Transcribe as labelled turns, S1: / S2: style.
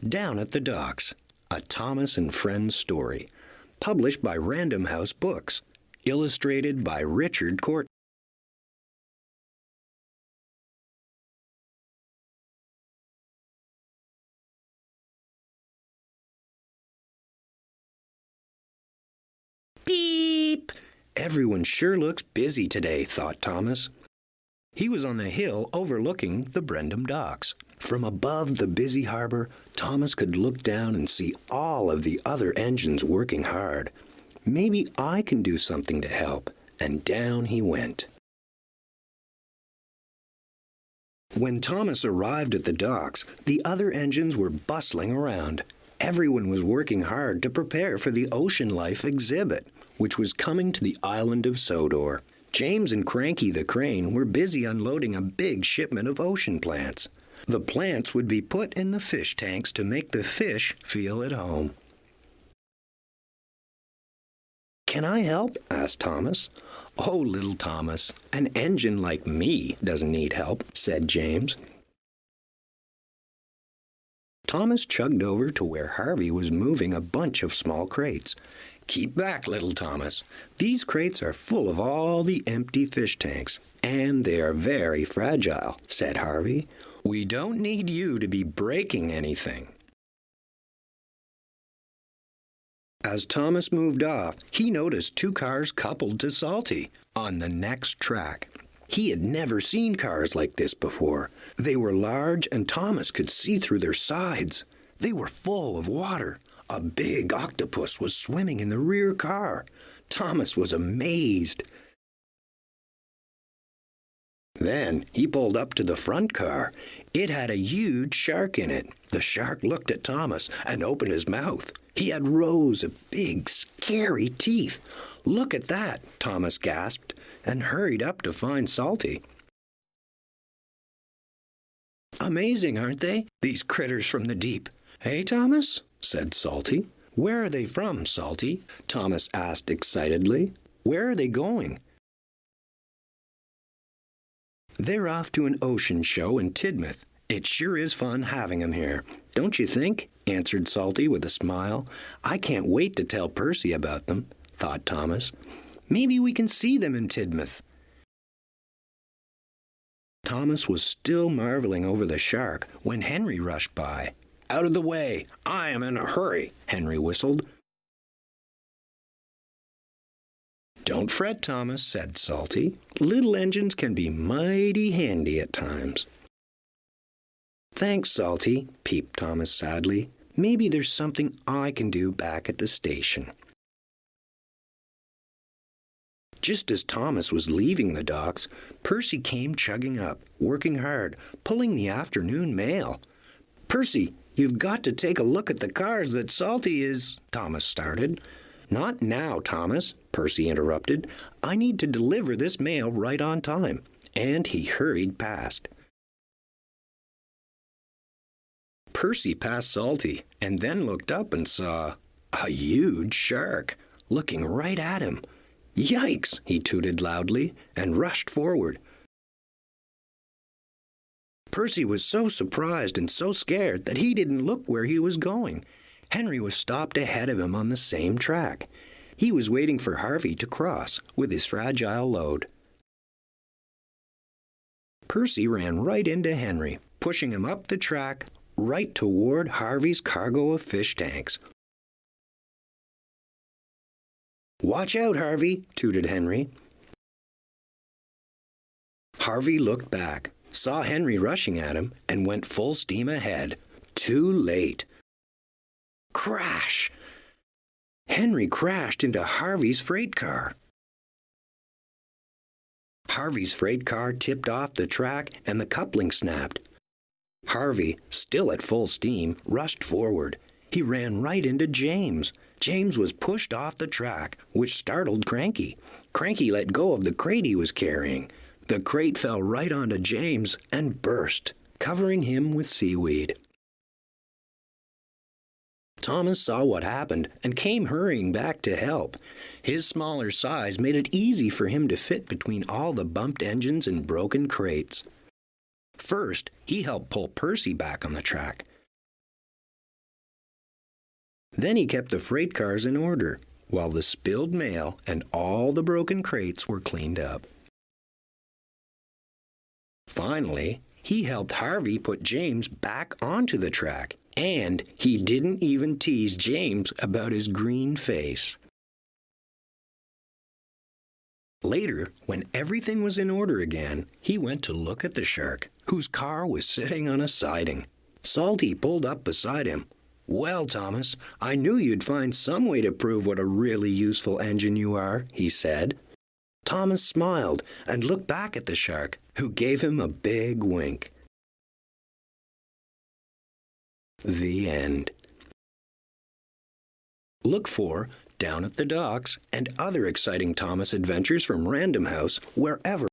S1: Down at the Docks, a Thomas and Friends story, published by Random House Books, illustrated by Richard Court. Beep! Everyone sure looks busy today, thought Thomas. He was on the hill overlooking the Brendam Docks. From above the busy harbor, Thomas could look down and see all of the other engines working hard. Maybe I can do something to help. And down he went. When Thomas arrived at the docks, the other engines were bustling around. Everyone was working hard to prepare for the Ocean Life exhibit, which was coming to the island of Sodor. James and Cranky the crane were busy unloading a big shipment of ocean plants. The plants would be put in the fish tanks to make the fish feel at home. "Can I help?" asked Thomas. "Oh, little Thomas, an engine like me doesn't need help," said James. Thomas chugged over to where Harvey was moving a bunch of small crates. "Keep back, little Thomas. These crates are full of all the empty fish tanks, and they are very fragile," said Harvey. "We don't need you to be breaking anything." As Thomas moved off, he noticed two cars coupled to Salty on the next track. He had never seen cars like this before. They were large, and Thomas could see through their sides. They were full of water. A big octopus was swimming in the rear car. Thomas was amazed. Then he pulled up to the front car. It had a huge shark in it. The shark looked at Thomas and opened his mouth. He had rows of big, scary teeth. "Look at that," Thomas gasped, and hurried up to find Salty. "Amazing, aren't they? These critters from the deep." "Hey, Thomas," said Salty. "Where are they from, Salty?" Thomas asked excitedly. "Where are they going?" "They're off to an ocean show in Tidmouth. It sure is fun having 'em here, don't you think?" answered Salty with a smile. "I can't wait to tell Percy about them," thought Thomas. "Maybe we can see them in Tidmouth." Thomas was still marveling over the shark when Henry rushed by. "Out of the way! I am in a hurry," Henry whistled. "Don't fret, Thomas," said Salty. "Little engines can be mighty handy at times." "Thanks, Salty," peeped Thomas sadly. "Maybe there's something I can do back at the station." Just as Thomas was leaving the docks, Percy came chugging up, working hard, pulling the afternoon mail. "Percy, you've got to take a look at the cars that Salty is—" Thomas started. "Not now, Thomas," Percy interrupted. "I need to deliver this mail right on time." And he hurried past. Percy passed Salty and then looked up and saw a huge shark looking right at him. "Yikes!" he tooted loudly and rushed forward. Percy was so surprised and so scared that he didn't look where he was going. Henry was stopped ahead of him on the same track. He was waiting for Harvey to cross with his fragile load. Percy ran right into Henry, pushing him up the track right toward Harvey's cargo of fish tanks. "Watch out, Harvey," tooted Henry. Harvey looked back, saw Henry rushing at him, and went full steam ahead. Too late. Crash! Henry crashed into Harvey's freight car. Harvey's freight car tipped off the track and the coupling snapped. Harvey, still at full steam, rushed forward. He ran right into James. James was pushed off the track, which startled Cranky. Cranky let go of the crate he was carrying. The crate fell right onto James and burst, covering him with seaweed. Thomas saw what happened and came hurrying back to help. His smaller size made it easy for him to fit between all the bumped engines and broken crates. First, he helped pull Percy back on the track. Then he kept the freight cars in order, while the spilled mail and all the broken crates were cleaned up. Finally, he helped Harvey put James back onto the track, and he didn't even tease James about his green face. Later, when everything was in order again, he went to look at the shark, whose car was sitting on a siding. Salty pulled up beside him. "Well, Thomas, I knew you'd find some way to prove what a really useful engine you are," he said. Thomas smiled and looked back at the shark, who gave him a big wink. The end. Look for Down at the Docks and other exciting Thomas adventures from Random House wherever